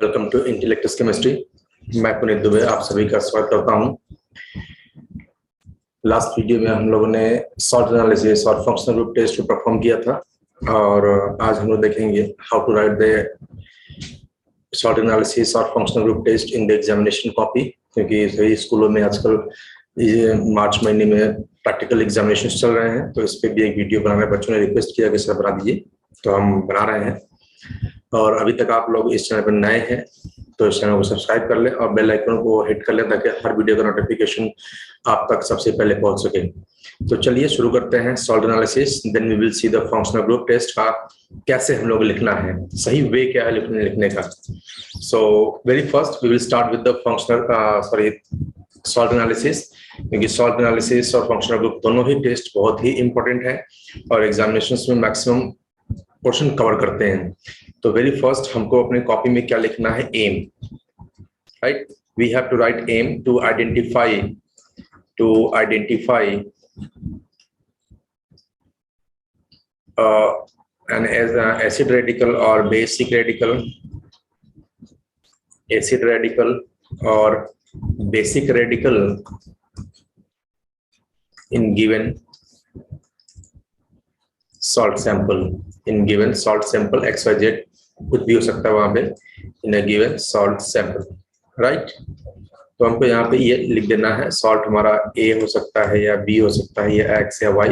Welcome to इंटेलेक्टस chemistry. मैं पुनीत दुबे आप सभी का स्वागत करता हूं। लास्ट वीडियो में हम लोगों ने सॉल्ट एनालिसिस और फंक्शनल ग्रुप टेस्ट को परफॉर्म किया था और आज हम लोग देखेंगे how to write the salt analysis और functional group test in the examination copy, क्योंकि सभी स्कूलों में आजकल ये मार्च महीने में प्रैक्टिकल एग्जामिनेशन चल रहे हैं, तो इस पर भी एक वीडियो बनाने बच्चों ने रिक्वेस्ट किया कि सर बना दीजिए, तो हम बना रहे हैं। और अभी तक आप लोग इस चैनल पर नए हैं तो इस चैनल को सब्सक्राइब कर लें और बेल आइकन को हिट कर लें ताकि हर वीडियो का नोटिफिकेशन आप तक सबसे पहले पहुंच सके। तो चलिए शुरू करते हैं salt analysis, then we will see the functional group test का कैसे हम लोग लिखना है, सही वे क्या है लिखने का। So very first we will start with the functional salt analysis, क्योंकि सॉल्ट एनालिसिस और फंक्शनल ग्रुप दोनों ही टेस्ट बहुत ही इंपॉर्टेंट है और एग्जामिनेशंस में मैक्सिमम पोर्शन कवर करते हैं। तो वेरी फर्स्ट हमको अपने कॉपी में क्या लिखना है, aim, right. We have to write aim to identify an acid radical or basic radical, acid radical or basic radical in given salt sample, in given salt sample XYZ, कुछ भी हो सकता है वहां पे, in a given salt sample, right। तो हमको यहाँ पे ये लिख देना है, सॉल्ट हमारा A हो सकता है या B हो सकता है या X या Y,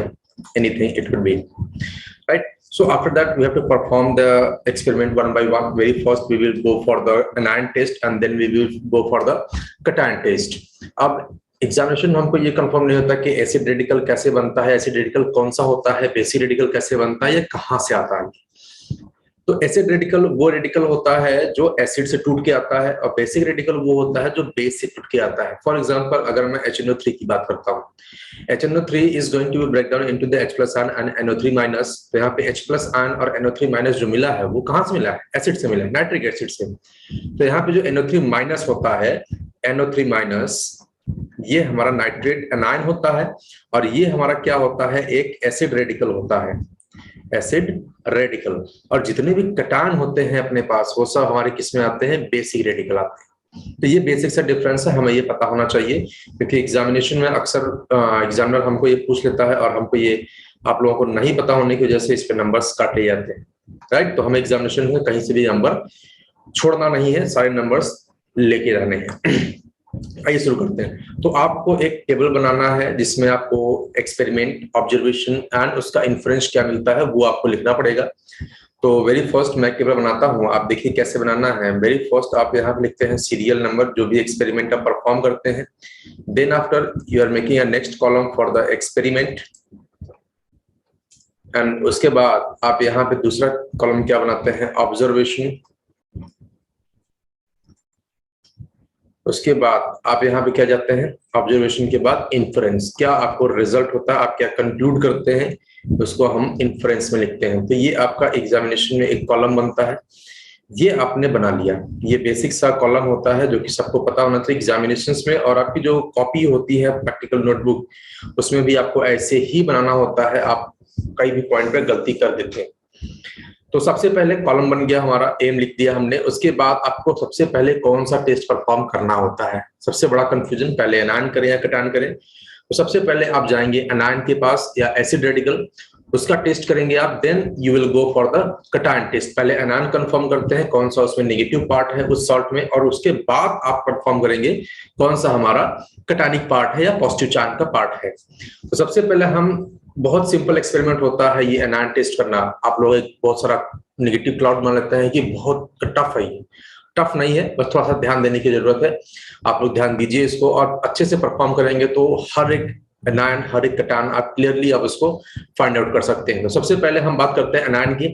anything it could be, right। So after that we have to perform the experiment one by one. Very first we will go for the anion test and then we will go for the cation test. अब examination में हमको ये confirm नहीं होता कि acid radical कैसे बनता है, एसिड रेडिकल कौन सा होता है, बेसिक रेडिकल कैसे बनता है, ये कहाँ से आता है। तो एसिड रेडिकल वो रेडिकल होता है जो एसिड से टूट के आता है और बेसिक रेडिकल वो होता है जो बेस से टूट के आता है। फॉर एग्जांपल अगर मैं HNO3 की बात करता हूँ, HNO3 is going to be break down into the H+ ion and NO3 minus. तो यहाँ पे H+ आयन और NO3 माइनस जो मिला है वो कहाँ से मिला है, एसिड से मिला है, नाइट्रिक एसिड से। तो यहाँ पे जो NO3 माइनस होता है, NO3 माइनस, ये हमारा नाइट्रेट एनायन होता है और ये हमारा क्या होता है, एक एसिड रेडिकल होता है, एसिड रेडिकल। और जितने भी कटायन होते हैं अपने पास वो सब हमारे किस में आते हैं, बेसिक रेडिकल आते हैं। तो ये बेसिक सा डिफरेंस है, हमें ये पता होना चाहिए, क्योंकि एग्जामिनेशन में अक्सर एग्जामिनर हमको ये पूछ लेता है और हमको ये आप लोगों को नहीं पता होने की वजह से इस पे नंबर्स काटे जाते हैं, राइट। तो हमें एग्जामिनेशन में कहीं से भी नंबर छोड़ना नहीं है, सारे नंबर्स लेके रहने हैं। आइए शुरू करते हैं। तो आपको एक टेबल बनाना है जिसमें आपको एक्सपेरिमेंट, ऑब्जर्वेशन एंड उसका इन्फ्रेंस क्या मिलता है वो आपको लिखना पड़ेगा। तो वेरी फर्स्ट मैं टेबल बनाता हूं, आप देखिए कैसे बनाना है। वेरी फर्स्ट आप यहाँ पे लिखते हैं सीरियल नंबर जो भी एक्सपेरिमेंट आप परफॉर्म करते हैं। Then after you are making a next column for the experiment and उसके बाद आप यहाँ पे दूसरा कॉलम क्या बनाते हैं, ऑब्जर्वेशन। उसके बाद आप यहाँ पे क्या जाते हैं, ऑब्जर्वेशन के बाद इन्फ्रेंस, क्या आपको रिजल्ट होता है, आप क्या कंक्लूड करते हैं, उसको हम इन्फ्रेंस में लिखते हैं। तो ये आपका एग्जामिनेशन में एक कॉलम बनता है, ये आपने बना लिया। ये बेसिक सा कॉलम होता है जो कि सबको पता होना चाहिए एग्जामिनेशंस में। और आपकी जो कॉपी होती है प्रैक्टिकल नोटबुक, उसमें भी आपको ऐसे ही बनाना होता है, आप कई भी पॉइंट पे गलती कर देते हैं। तो सबसे पहले कॉलम बन गया हमारा, एम लिख दिया हमने। उसके बाद आपको सबसे पहले कौन सा टेस्ट परफॉर्म करना होता है, सबसे बड़ा कंफ्यूजन, पहले एनायन करें या कटायन करें। तो सबसे पहले आप जाएंगे एनायन के पास या एसिड रेडिकल, उसका टेस्ट करेंगे आप। Then you will go for the cation test. पहले एनायन कंफर्म करते हैं कौन सा उसमें नेगेटिव पार्ट है उस सॉल्ट में, और उसके बाद आप परफॉर्म करेंगे कौन सा हमारा कटायनिक पार्ट है या पॉजिटिव चार्ज का पार्ट है। तो सबसे पहले हम, बहुत सिंपल एक्सपेरिमेंट होता है ये एनायन टेस्ट करना। आप लोग एक बहुत सारा नेगेटिव क्लाउड मान लेते हैं कि बहुत टफ है, टफ नहीं है, बस थोड़ा सा ध्यान देने की जरूरत है। आप लोग ध्यान दीजिए इसको और अच्छे से परफॉर्म करेंगे तो हर एक एनायन, हर एक कटायन आप क्लियरली आप उसको फाइंड आउट कर सकते हैं। तो सबसे पहले हम बात करते हैं एनायन की।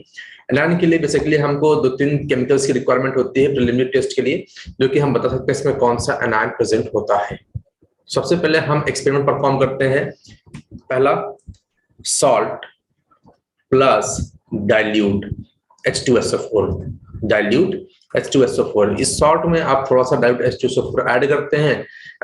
एनायन के लिए बेसिकली हमको 2-3 केमिकल्स की रिक्वायरमेंट होती है प्रिलिमिनरी टेस्ट के लिए, जो कि हम बता सकते हैं इसमें कौन सा एनायन प्रेजेंट होता है। सबसे पहले हम एक्सपेरिमेंट परफॉर्म करते हैं। पहला, salt plus dilute H2SO4, dilute H2SO4। इस सॉल्ट में आप थोड़ा सा डाइल्यूट H2SO4 ऐड करते हैं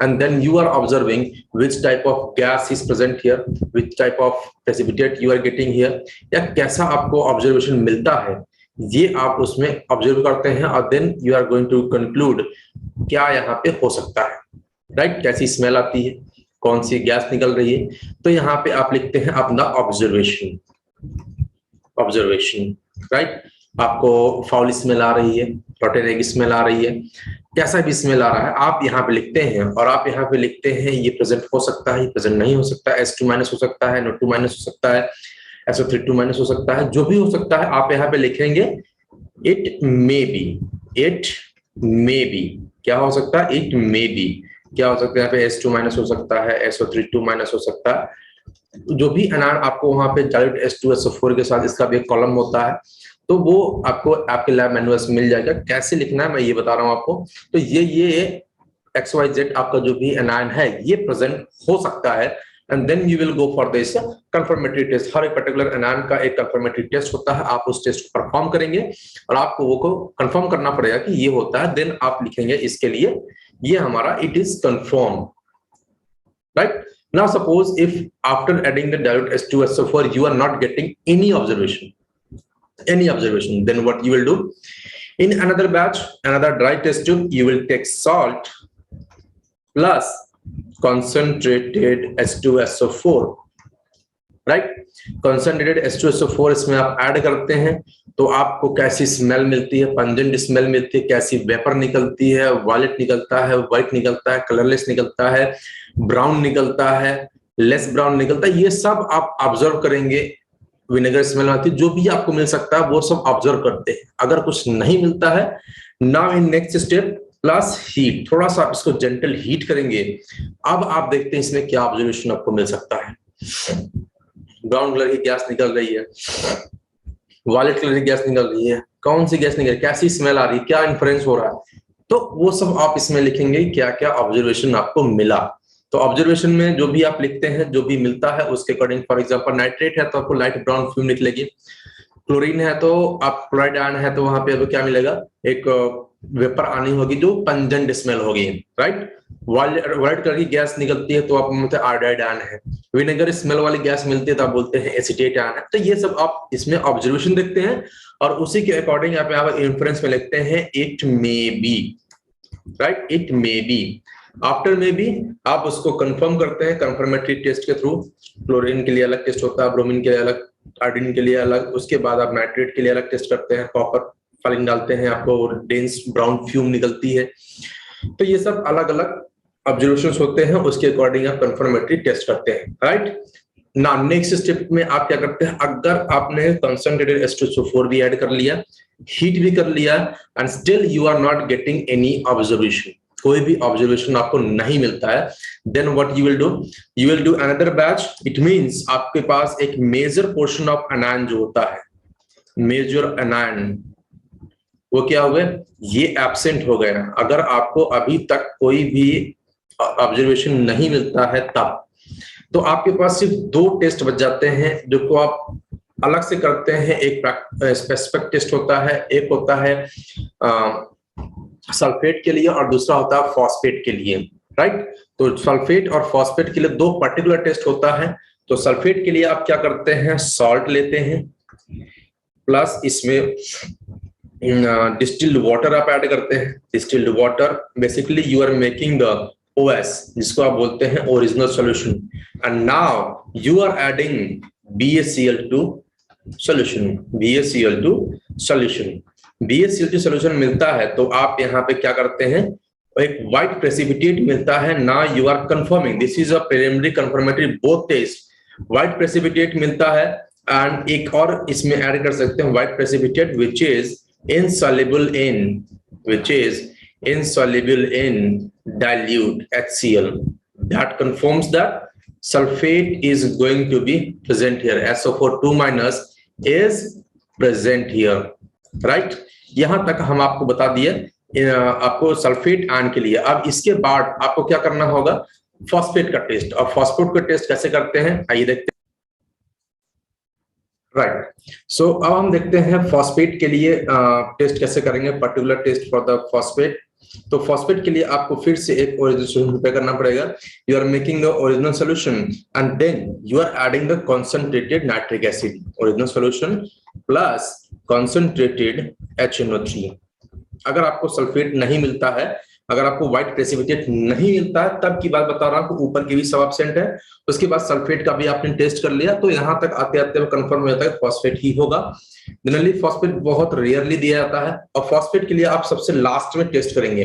and then you are observing which type of gas is present here, which type of precipitate you are getting here, या कैसा आपको ऑब्जर्वेशन मिलता है ये आप उसमें ऑब्जर्व करते हैं और then you are going to conclude क्या यहाँ पे हो सकता है, राइट? कैसी स्मेल आती है, कौन सी गैस निकल रही है, तो यहाँ पे आप लिखते हैं अपना ऑब्जर्वेशन, ऑब्जर्वेशन, राइट? आपको फाउल स्मेल आ रही है, रोटेन एग स्मेल आ रही है, कैसा भी स्मेल आ रहा है आप यहाँ पे लिखते हैं, और आप यहाँ पे लिखते हैं ये प्रेजेंट हो सकता है, ये प्रेजेंट नहीं हो सकता है, S2 माइनस हो सकता है, NO2 माइनस हो सकता है, SO3 माइनस हो सकता है, जो भी हो सकता है आप यहाँ पे लिखेंगे it may be, it may be, क्या हो सकता है, इट मे बी, क्या हो सकता है, यहाँ पे S2 माइनस हो सकता है, SO3 माइनस हो सकता है, जो भी अनार आपको वहां पे डायरेक्ट H2SO4 के साथ इसका भी एक कॉलम होता है, तो वो आपको आपके लैब मैनुअल में मिल जाएगा। कैसे लिखना है मैं ये बता रहा हूँ आपको। तो ये XYZ आपका जो भी एनायन है ये प्रेजेंट हो सकता है, and then you will go for this confirmatory test. हर एक पर्टिकुलर एनायन का एक कंफर्मेटरी टेस्ट होता है, आप उस टेस्ट को परफॉर्म करेंगे और आपको वो को कंफर्म करना पड़ेगा कि ये होता है, देन आप लिखेंगे इसके लिए ये हमारा it is confirm, right? Now suppose if after adding the dilute H2SO4 you are not getting any observation, then what you will do? In another batch, another dry test tube, you will take salt plus concentrated H2SO4, right? Concentrated H2SO4 इसमें आप add करते हैं तो आपको कैसी smell मिलती है, pungent smell मिलती है, कैसी वेपर निकलती है, वायलेट निकलता है, व्हाइट निकलता है, कलरलेस निकलता है, ब्राउन निकलता है, लेस ब्राउन निकलता है, ये सब आप ऑब्जर्व करेंगे। विनेगर स्मेल आती है, जो भी आपको मिल सकता है वो सब ऑब्जर्व करते हैं। अगर कुछ नहीं मिलता है, now in next step plus heat, थोड़ा सा आप इसको जेंटल हीट करेंगे। अब आप देखते हैं इसमें क्या ऑब्जर्वेशन आपको मिल सकता है। ब्राउन कलर की गैस निकल रही है, वायलेट कलर की गैस निकल रही है, कौन सी गैस निकल रही है, कैसी स्मेल आ रही है, क्या इन्फ्लुएंस हो रहा है, तो वो सब आप इसमें लिखेंगे क्या क्या ऑब्जर्वेशन आपको मिला। तो ऑब्जर्वेशन में जो भी आप लिखते हैं, जो भी मिलता है उसके अकॉर्डिंग, फॉर एग्जांपल नाइट्रेट है तो आपको लाइट ब्राउन फ्यूम निकलेगी, क्लोरीन है तो आप क्लोराइड आयन है तो वहां पे आपको क्या मिलेगा, एक वेपर आनी होगी जो पंजेंट स्मेल होगी, राइट? वाइट कलर की गैस निकलती है तो आप बोलते हैं आयोडाइड आयन है, विनेगर स्मेल वाली गैस मिलती है तो आप बोलते हैं एसीटेट आयन है। तो ये सब आप इसमें ऑब्जर्वेशन देखते हैं और उसी के अकॉर्डिंग आप इन्फ्लुएंस में लिखते हैं it may be, right? It may be. After में भी आप उसको कंफर्म करते हैं कंफर्मेटरी टेस्ट के थ्रू। क्लोरीन के लिए अलग टेस्ट होता है, ब्रोमीन के लिए अलग, आयोडीन के लिए अलग, उसके बाद आप नाइट्रेट के लिए अलग टेस्ट करते हैं, कॉपर फालिंग डालते हैं, आपको डेंस ब्राउन फ्यूम निकलती है। तो ये सब अलग अलग ऑब्जर्वेशंस होते हैं, उसके अकॉर्डिंग आप कंफर्मेटरी टेस्ट करते हैं, राइट? ना नेक्स्ट स्टेप में आप क्या करते हैं, अगर आपने कंसंट्रेटेड H2SO4 भी ऐड कर लिया, हीट भी कर लिया, and still you are not getting any observation, कोई भी ऑब्जर्वेशन आपको नहीं मिलता है, then what you will do, you will do another batch. It means आपके पास एक मेजर पोर्शन ऑफ एनायन जो होता है, मेजर एनायन, वो क्या हुए, ये एब्सेंट हो गया। अगर आपको अभी तक कोई भी ऑब्जर्वेशन नहीं मिलता है तब, तो आपके पास सिर्फ दो टेस्ट बच जाते हैं जो को आप अलग से करते हैं। एक स्पेसिफिक टेस्ट होता है, एक होता है सल्फेट के लिए और दूसरा होता है फॉस्फेट के लिए, राइट? तो सल्फेट और फॉस्फेट के लिए दो पर्टिकुलर टेस्ट होता है। तो सल्फेट के लिए आप क्या करते हैं, सॉल्ट लेते हैं प्लस इसमें डिस्टिल्ड वाटर आप ऐड करते हैं। Distilled water basically you are making the OS, जिसको आप बोलते हैं original solution, and now you are adding BaCl2 solution. BaCl2 solution, BaCl2 solution मिलता है तो आप यहाँ पे क्या करते हैं, एक व्हाइट प्रेसिपिटेट मिलता है। ना you are confirming, this is a preliminary confirmatory both test, white precipitate मिलता है, एंड एक और इसमें ऐड कर सकते हैं white precipitate which is insoluble in dilute HCl, that confirms that sulfate is going to be present here, SO4 minus is present here, right? यहां तक हम आपको बता दिए आपको सल्फेट आयन के लिए। अब इसके बाद आपको क्या करना होगा, फॉस्फेट का टेस्ट। और फॉस्फेट का टेस्ट कैसे करते हैं आइए देखते हैं, राइट? सो अब हम देखते हैं फॉस्फेट के लिए टेस्ट कैसे करेंगे, particular test for the phosphate. तो फॉस्फेट के लिए आपको फिर से एक ओरिजिनल सॉल्यूशन प्रिपेयर करना पड़ेगा। You are making the original solution and then you are adding the concentrated nitric acid, original solution plus concentrated HNO3। अगर आपको सल्फेट नहीं मिलता है, अगर आपको व्हाइट प्रेसिपिटेट नहीं मिलता है, तब की बात बता रहा हूं, ऊपर की भी सब एब्सेंट है, उसके बाद सल्फेट का भी आपने टेस्ट कर लिया, तो यहां तक आते आते कंफर्म हो जाता है फॉस्फेट ही होगा। जनरली फॉस्फेट बहुत रेयरली दिया जाता है और फॉस्फेट के लिए आप सबसे लास्ट में टेस्ट करेंगे,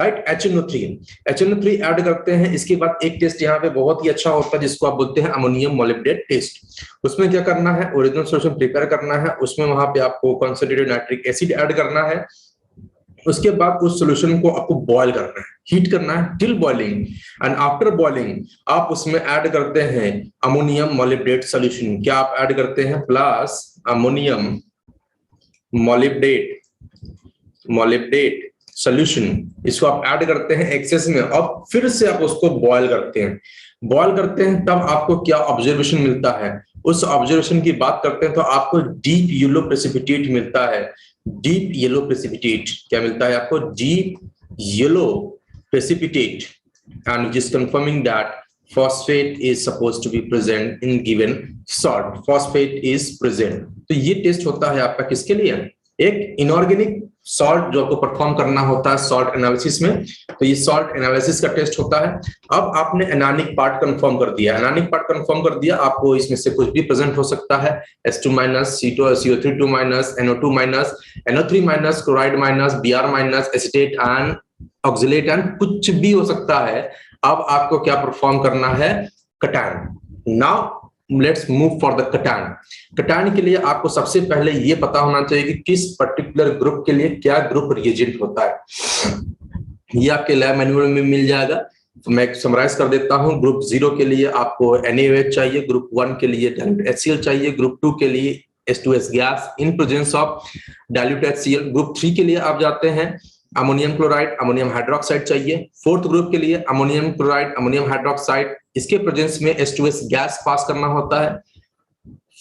राइट। HNO3 ऐड करते हैं। इसके बाद एक टेस्ट यहाँ पे बहुत ही अच्छा होता है जिसको आप बोलते हैं अमोनियम मोलिब्डेट टेस्ट। उसमें क्या करना है, ओरिजिनल सॉल्यूशन प्रिपेयर करना है, उसमें वहां पे आपको कॉन्सेंट्रेटेड नाइट्रिक एसिड ऐड करना है। उसके बाद उस सॉल्यूशन को आपको बॉयल करना है, हीट करना है till boiling, and after boiling आप उसमें ऐड करते हैं अमोनियम मोलिब्डेट सॉल्यूशन। क्या आप ऐड करते हैं, प्लस अमोनियम मोलिब्डेट सॉल्यूशन, इसको आप ऐड करते हैं एक्सेस में और फिर से आप उसको बॉयल करते हैं। तब आपको क्या ऑब्जर्वेशन मिलता है, उस ऑब्जर्वेशन की बात करते हैं तो आपको डीप येलो प्रेसिपिटेट मिलता है। डीप येलो प्रेसिपिटेट क्या मिलता है आपको, deep yellow precipitate, and it is confirming that phosphate is supposed to be present in given salt, phosphate is present। तो ये टेस्ट होता है आपका किसके लिए, एक इनऑर्गेनिक सॉल्ट जो आपको परफॉर्म करना होता है सॉल्ट एनालिसिस में, तो ये सॉल्ट एनालिसिस का टेस्ट होता है। अब आपने एनानिक पार्ट कंफर्म कर दिया, आपको इसमें से कुछ भी प्रेजेंट हो सकता है, H2-, CO3-, NO2-, NO3-, chloride-, Br-, acetate and oxalate and कुछ भी हो सकता है। अब आपको क्या परफॉर्म करना है, cation. Now let's move for the cation. Cation के लिए आपको सबसे पहले ये पता होना चाहिए कि किस पर्टिकुलर ग्रुप के लिए क्या ग्रुप रिएजेंट होता है। ये आपके लैब मैनुअल में मिल जाएगा, तो मैं समराइज कर देता हूं। ग्रुप 0 के लिए आपको NaOH चाहिए, ग्रुप 1 के लिए डाइल्यूट HCl चाहिए, ग्रुप 2 के लिए H2S gas in presence of dilute HCl, group 3 के लिए आप जाते हैं अमोनियम क्लोराइड, अमोनियम हाइड्रोक्साइड चाहिए, 4th ग्रुप के लिए अमोनियम क्लोराइड, अमोनियम हाइड्रोक्साइड, इसके प्रेजेंस में H2S गैस पास करना होता है।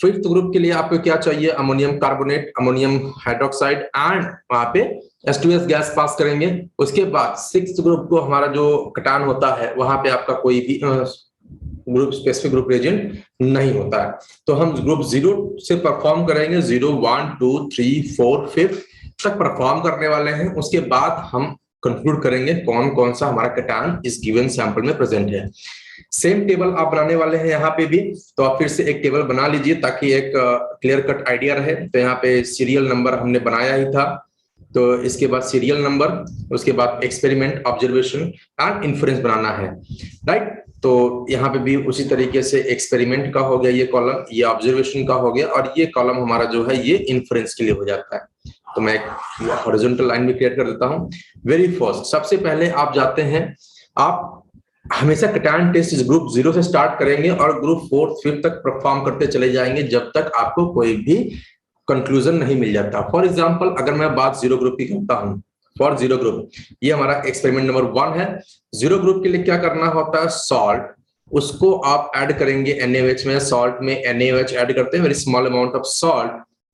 5th ग्रुप के लिए आपको क्या चाहिए, ammonium carbonate, ammonium hydroxide and वहां पे H2S गैस पास करेंगे। उसके बाद 6th ग्रुप को हमारा जो कटान होता है वहां पे आपका कोई भी ग्रुप स्पेसिफिक ग्रुप रिएजेंट नहीं होता है, तो हम ग्रुप 0 से परफॉर्म करेंगे, 0, 1, 2, 3, 4, 5 तक परफॉर्म करने वाले हैं। उसके बाद हम कंक्लूड करेंगे कौन कौन सा हमारा कटायन इस गिवन सैंपल में प्रेजेंट है। सेम टेबल आप बनाने वाले हैं यहाँ पे भी, तो आप फिर से एक टेबल बना लीजिए ताकि एक क्लियर कट आइडिया रहे। तो यहाँ पे सीरियल नंबर हमने बनाया ही था, तो इसके बाद सीरियल नंबर, उसके बाद एक्सपेरिमेंट, ऑब्जर्वेशन एंड इन्फ्रेंस बनाना है, राइट। तो यहाँ पे भी उसी तरीके से एक्सपेरिमेंट का हो गया ये कॉलम, ये ऑब्जर्वेशन का हो गया, और ये कॉलम हमारा जो है ये इन्फ्रेंस के लिए हो जाता है। तो मैं एक हॉरिजॉन्टल लाइन भी क्रिएट कर देता हूं। वेरी फर्स्ट, सबसे पहले आप जाते हैं, आप हमेशा कटायन टेस्ट इस ग्रुप 0 से स्टार्ट करेंगे और ग्रुप 4, 5 तक परफॉर्म करते चले जाएंगे जब तक आपको कोई भी कंक्लूजन नहीं मिल जाता। फॉर एग्जांपल अगर मैं बात 0 ग्रुप की करता हूं, फॉर 0 ग्रुप, ये हमारा एक्सपेरिमेंट नंबर 1 है। 0 ग्रुप के लिए क्या करना होता है, सॉल्ट, उसको आप ऐड करेंगे NaOH में, सॉल्ट में NaOH ऐड करते हैं, very small amount of salt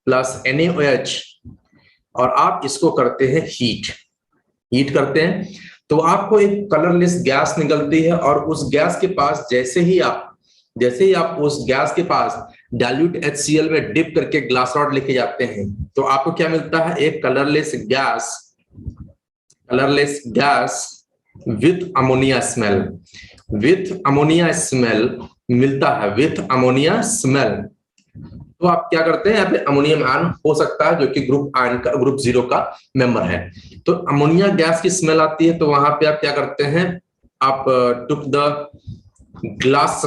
plus NaOH, और आप इसको करते हैं हीट करते हैं, तो आपको एक कलरलेस गैस निकलती है, और उस गैस के पास जैसे ही आप उस गैस के पास डाइल्यूट HCl में डिप करके ग्लास रॉड लेके जाते हैं, तो आपको क्या मिलता है, एक colourless gas with ammonia smell मिलता है, विथ अमोनिया स्मेल। तो आप क्या करते हैं, यहाँ पे अमोनियम आयन हो सकता है जो कि ग्रुप 0 का मेंबर है, तो अमोनिया गैस की स्मेल आती है, तो वहां पे आप क्या करते हैं, आप took the glass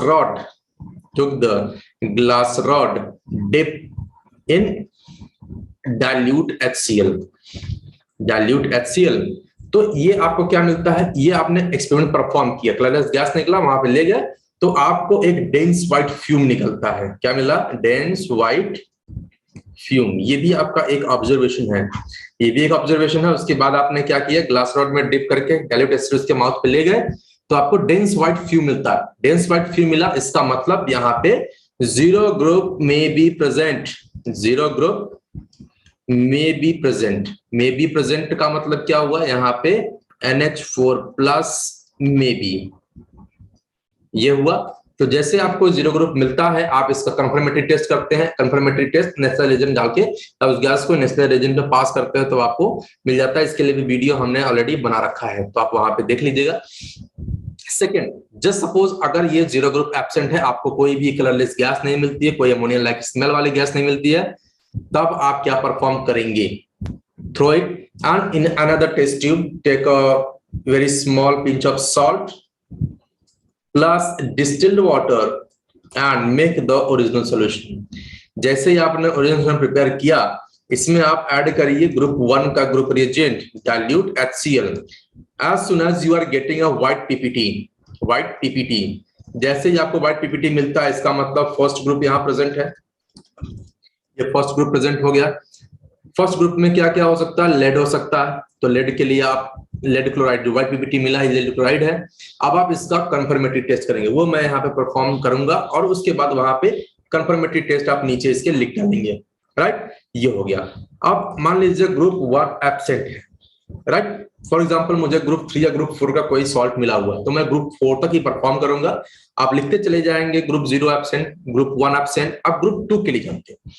rod dip in dilute HCl। तो ये आपको क्या मिलता है, ये आपने एक्सपेरिमेंट परफॉर्म किया, कलरलेस गैस निकला, वहां पे ले गए, तो आपको एक डेंस व्हाइट फ्यूम निकलता है। क्या मिला, डेंस व्हाइट फ्यूम। ये भी आपका एक ऑब्जर्वेशन है, उसके बाद आपने क्या किया, ग्लास रॉड में डिप करके डाइल्यूट HCl के माउथ पे ले गए, तो आपको डेंस व्हाइट फ्यूम मिलता है। डेंस व्हाइट फ्यूम मिला, इसका मतलब यहाँ पे 0 ग्रुप में बी प्रेजेंट, 0 ग्रुप में बी प्रेजेंट का मतलब क्या हुआ, यहाँ पे NH4 प्लस में बी, ये हुआ। तो जैसे आपको जीरो ग्रुप मिलता है आप इसका कंफर्मेटरी टेस्ट करते हैं, कंफर्मेटरी टेस्ट नेशनल एजेंट डाल के तब उस गैस को नेशनल एजेंट में पास करते हैं तो आपको मिल जाता है। इसके लिए भी वीडियो हमने ऑलरेडी बना रखा है, तो आप वहां पे देख लीजिएगा। सेकेंड, जस्ट सपोज अगर ये जीरो ग्रुप एब्सेंट है, आपको कोई भी कलरलेस गैस नहीं मिलती है, कोई अमोनिया लाइक स्मेल वाली गैस नहीं मिलती है, तब आप क्या परफॉर्म करेंगे? Throw it and in another test tube take a very small pinch of salt plus distilled water and make the original solution. जैसे ही आपने ओरिजिनल सॉल्यूशन प्रिपेयर किया, इसमें आप ऐड करिए ग्रुप 1 का group reagent dilute HCl। As soon as you are getting a white PPT, जैसे ही आपको व्हाइट पीपीटी मिलता है, इसका मतलब फर्स्ट ग्रुप यहाँ प्रेजेंट है। ये फर्स्ट ग्रुप प्रेजेंट हो गया। फर्स्ट ग्रुप में क्या क्या हो सकता है? लेड हो सकता है, तो लेड के लिए आप लेड क्लोराइड, जो व्हाइट पीपीटी मिला है लेड क्लोराइड है। अब आप इसका कंफर्मेटरी टेस्ट करेंगे, वो मैं यहाँ पे परफॉर्म करूंगा और उसके बाद वहां पे कंफर्मेटरी टेस्ट आप नीचे इसके लिख डालेंगे, राइट। ये हो गया। अब मान लीजिए ग्रुप 1 एब्सेंट है, राइट। फॉर एग्जांपल मुझे ग्रुप 3 या ग्रुप 4 का कोई सॉल्ट मिला हुआ है, तो मैं ग्रुप 4 तक ही परफॉर्म करूंगा। आप लिखते चले जाएंगे ग्रुप 0 एब्सेंट, ग्रुप 1 एब्सेंट। अब ग्रुप 2 के लिए जानते हैं।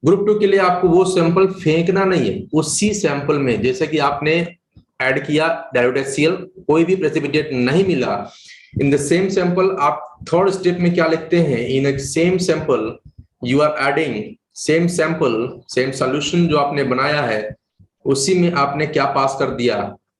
ग्रुप 2 के लिए आपको वो सैंपल फेंकना नहीं है, उसी सैंपल में जैसे कि आपने ऐड किया डाइल्यूट HCl, कोई भी प्रेसिपिटेट नहीं मिला, इन द सेम सैंपल आप थर्ड स्टेप में क्या लिखते हैं? In a same sample you are adding same sample, same solution जो आपने बनाया है उसी में आपने क्या पास कर दिया?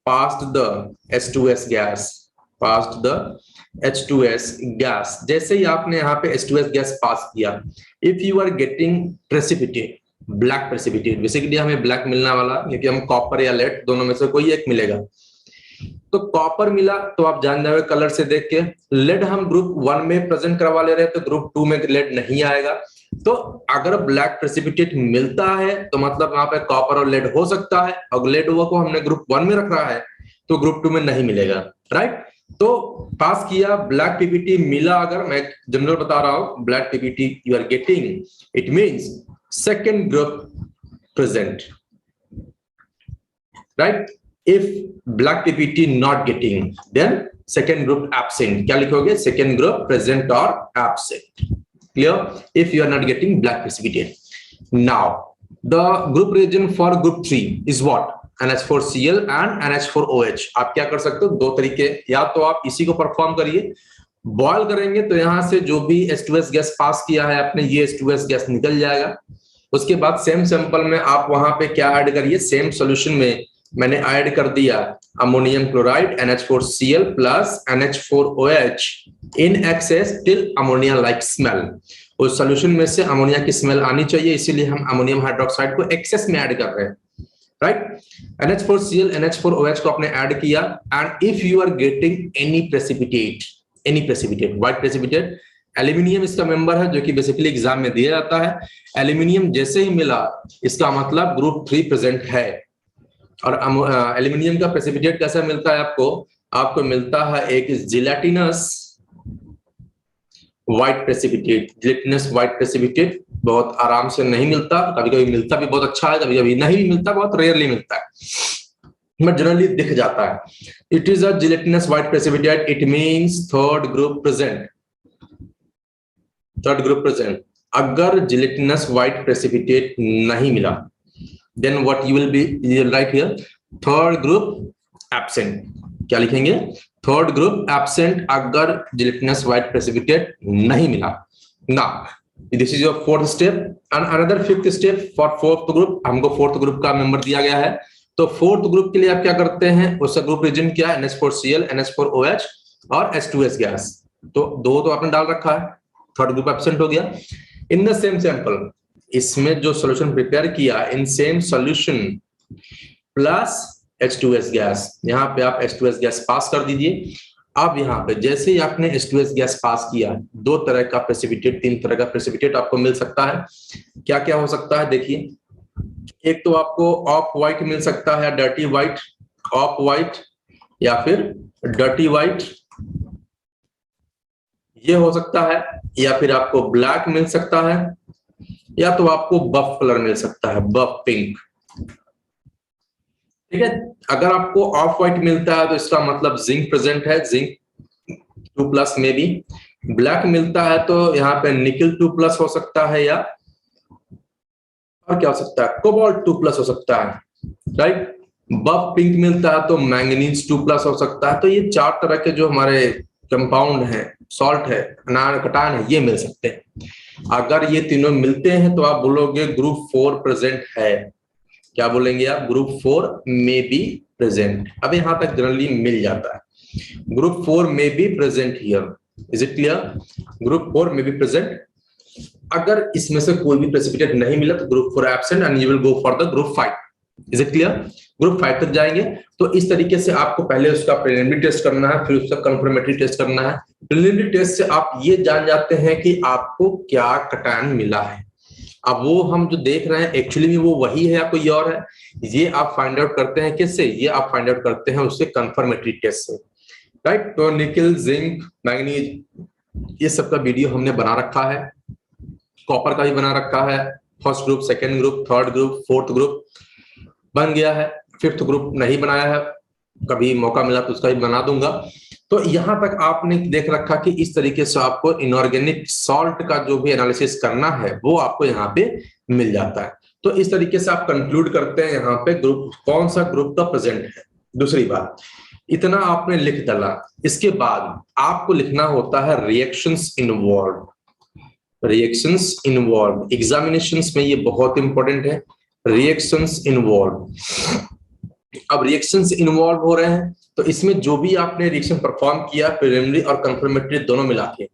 Passed the H2S gas, passed the H2S gas. जैसे ही आपने यहाँ पे H2S गैस पास किया, if you are getting precipitate, black precipitate, basically हमें ब्लैक मिलने वाला क्योंकि हम कॉपर या लेड दोनों में से कोई एक मिलेगा। तो कॉपर मिला तो आप जान जाओगे कलर से देख के। लेड हम ग्रुप 1 में प्रेजेंट करवा ले रहे हैं तो ग्रुप 2 में लेड नहीं आएगा। तो अगर ब्लैक प्रेसिपिटेट मिलता है तो मतलब वहां पे कॉपर और लेड हो सकता है, और लेड हुआ को हमने ग्रुप 1 में रख रहा है तो ग्रुप 2 में नहीं मिलेगा, राइट। तो पास किया, ब्लैक पीपीटी मिला, अगर मैं जनरल बता रहा हूं black PPT you are getting, it means second group present, right. If black PPT not getting then second group absent. क्या लिखोगे? सेकंड ग्रुप प्रेजेंट और absent. Clear? If you are not getting black precipitate. Now the group reagent for group 3 is what? NH4Cl and NH4OH। आप क्या कर सकते हो? दो तरीके, या तो आप इसी को परफॉर्म करिए, बॉयल करेंगे तो यहां से जो भी H2S गैस पास किया है आपने, ये H2S गैस निकल जाएगा। उसके बाद सेम सैंपल में आप वहां पे क्या ऐड करिए? सेम सॉल्यूशन में मैंने ऐड कर दिया ammonium chloride NH4Cl plus NH4OH in excess till ammonia like smell. उस सॉल्यूशन में से अमोनिया की स्मेल आनी चाहिए, इसीलिए हम अमोनियम हाइड्रोक्साइड को एक्सेस में ऐड कर रहे हैं, राइट। NH4Cl NH4OH को आपने ऐड किया, and if you are getting any precipitate white precipitate, aluminium इसका मेंबर है जो कि बेसिकली एग्जाम में दिया जाता है। एल्यूमिनियम जैसे ही मिला इसका मतलब ग्रुप 3 प्रेजेंट है। और एल्यूमिनियम का प्रेसिपिटेट कैसा मिलता है आपको? आपको मिलता है एक gelatinous white precipitate. Gelatinous white precipitate बहुत आराम से नहीं मिलता, कभी कभी मिलता भी बहुत अच्छा है, कभी कभी नहीं भी मिलता, बहुत रेयरली मिलता है, बट जनरली दिख जाता है। It is a gelatinous white precipitate, it means third group present, third group present. अगर जिलेटिनस व्हाइट प्रेसिपिटेट नहीं मिला then what you will be right here? Third group absent. क्या लिखेंगे? थर्ड ग्रुप एब्सेंट अगर gelatinous white precipitate नहीं मिला। Now this is your fourth step and another fifth step for fourth group. हमको fourth group का member दिया गया है, तो फोर्थ ग्रुप के लिए आप क्या करते हैं? उसका ग्रुप रिएजेंट क्या है? NH4Cl NH4OH और H2S गैस। तो दो तो आपने डाल रखा है, थर्ड ग्रुप एब्सेंट हो गया। इन द सेम सैंपल, इसमें जो सॉल्यूशन प्रिपेयर किया, in same solution plus H2S gas, यहाँ पे आप H2S गैस पास कर दीजिए। अब यहाँ पे जैसे ही आपने H2S गैस पास किया, दो तरह का प्रेसिपिटेट, तीन तरह का प्रेसिपिटेट आपको मिल सकता है। क्या क्या हो सकता है देखिए, एक तो आपको ऑफ व्हाइट मिल सकता है, डर्टी व्हाइट, ऑफ व्हाइट या फिर डर्टी व्हाइट, ये हो सकता है, या फिर आपको ब्लैक मिल सकता है, या तो आपको बफ कलर मिल सकता है, बफ पिंक। ठीक है। अगर आपको ऑफ व्हाइट मिलता है तो इसका मतलब जिंक प्रेजेंट है, जिंक 2+ में भी। ब्लैक मिलता है तो यहाँ पे निकल 2+ हो सकता है, या और क्या हो सकता है, कोबाल्ट 2+ हो सकता है, राइट। बफ पिंक मिलता है तो मैंगनीज 2+ हो सकता है। तो ये 4 तरह के जो हमारे कंपाउंड है, सॉल्ट है, कटायन है, ये मिल सकते हैं। अगर ये तीनों मिलते हैं तो आप बोलोगे ग्रुप 4 प्रेजेंट है। क्या बोलेंगे आप, ग्रुप 4 में बी प्रेजेंट। अब यहां तक जनरली मिल जाता है, ग्रुप 4 में be present here. Is it clear? Group 4 में बी प्रेजेंट। अगर इसमें से कोई भी प्रेसिपिटेट नहीं मिला तो group 4 absent and you will go for the group 5। Is it clear? Group 5 तक जाएंगे तो इस तरीके से आपको पहले उसका प्रिलिमिनरी टेस्ट करना है, फिर उसका कंफर्मेटरी टेस्ट करना है। प्रिलिमिनरी टेस्ट से आप ये जान जाते हैं कि आपको क्या कटायन मिला है। अब वो हम जो देख रहे हैं एक्चुअली में वो वही है या कोई और है, ये आप फाइंड आउट करते हैं किससे, ये आप फाइंड आउट करते हैं उससे कंफर्मेटरी टेस्ट से, राइट। तो निकल, जिंक, मैंगनीज, ये सब का वीडियो हमने बना रखा है, कॉपर का भी बना रखा है, first group, second group, third group, fourth group बन गया है, फिफ्थ ग्रुप नहीं बनाया है, कभी मौका मिला तो उसका भी बना दूंगा। तो यहां तक आपने देख रखा कि इस तरीके से आपको इनऑर्गेनिक सॉल्ट का जो भी एनालिसिस करना है वो आपको यहाँ पे मिल जाता है। तो इस तरीके से आप कंक्लूड करते हैं यहाँ पे ग्रुप कौन सा ग्रुप का प्रेजेंट है। दूसरी बात, इतना आपने लिख डाला, इसके बाद आपको लिखना होता है reactions involve. Reactions involve examinations में ये बहुत इंपॉर्टेंट है, रिएक्शंस इन्वॉल्व। अब रिएक्शंस इन्वॉल्व हो रहे हैं तो इसमें जो भी आपने रिएक्शन परफॉर्म किया प्रिलिमिनरी और कंफर्मेटरी दोनों मिला के,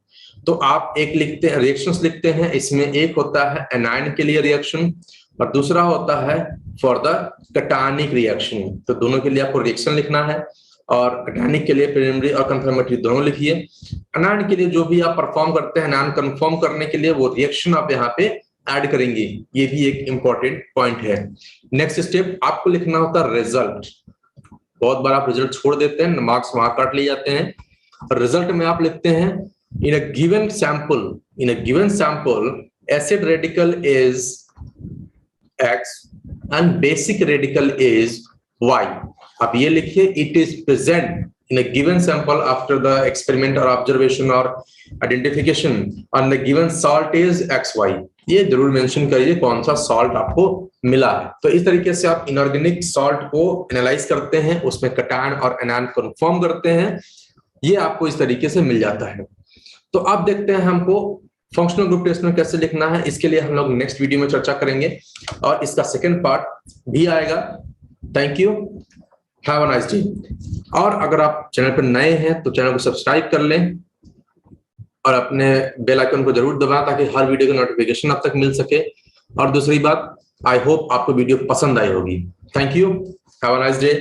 तो आप एक लिखते हैं, रिएक्शंस लिखते हैं। इसमें एक होता है एनायन के लिए रिएक्शन और दूसरा होता है फॉर द कटायनिक रिएक्शन। तो दोनों के लिए आपको रिएक्शन लिखना है और कटायनिक के लिए प्रिलिमिनरी और कंफर्मेटरी दोनों लिखिए। एनायन के लिए जो भी आप परफॉर्म करते हैं, एनायन कंफर्म करने के लिए वो रिएक्शन आप यहाँ पे ऐड करेंगे, ये भी एक इंपॉर्टेंट पॉइंट है। नेक्स्ट स्टेप आपको लिखना होता है रिजल्ट। बहुत बार आप रिजल्ट छोड़ देते हैं, मार्क्स वहां काट लिए जाते हैं। रिजल्ट में आप लिखते हैं in a given sample acid radical is X and basic radical is Y। अब ये लिखिए it is present in a given sample after the experiment or observation or identification and the given salt is XY। ये जरूर mention करिए कौन सा salt आपको मिला है। तो इस तरीके से आप इनऑर्गेनिक सॉल्ट को एनालाइज करते हैं, उसमें कटायन और एनायन कंफर्म करते हैं, ये आपको इस तरीके से मिल जाता है। तो अब देखते हैं हमको फंक्शनल ग्रुप टेस्ट में कैसे लिखना है। इसके लिए हम लोग नेक्स्ट वीडियो में चर्चा करेंगे और इसका सेकेंड पार्ट भी आएगा। Thank you, have a nice day. और अगर आप चैनल पर नए हैं तो चैनल को सब्सक्राइब कर लें और अपने बेल आइकन को जरूर दबाएं ताकि हर वीडियो का नोटिफिकेशन आप तक मिल सके। और दूसरी बात, आई होप आपको वीडियो पसंद आई होगी। Thank you, have a nice day.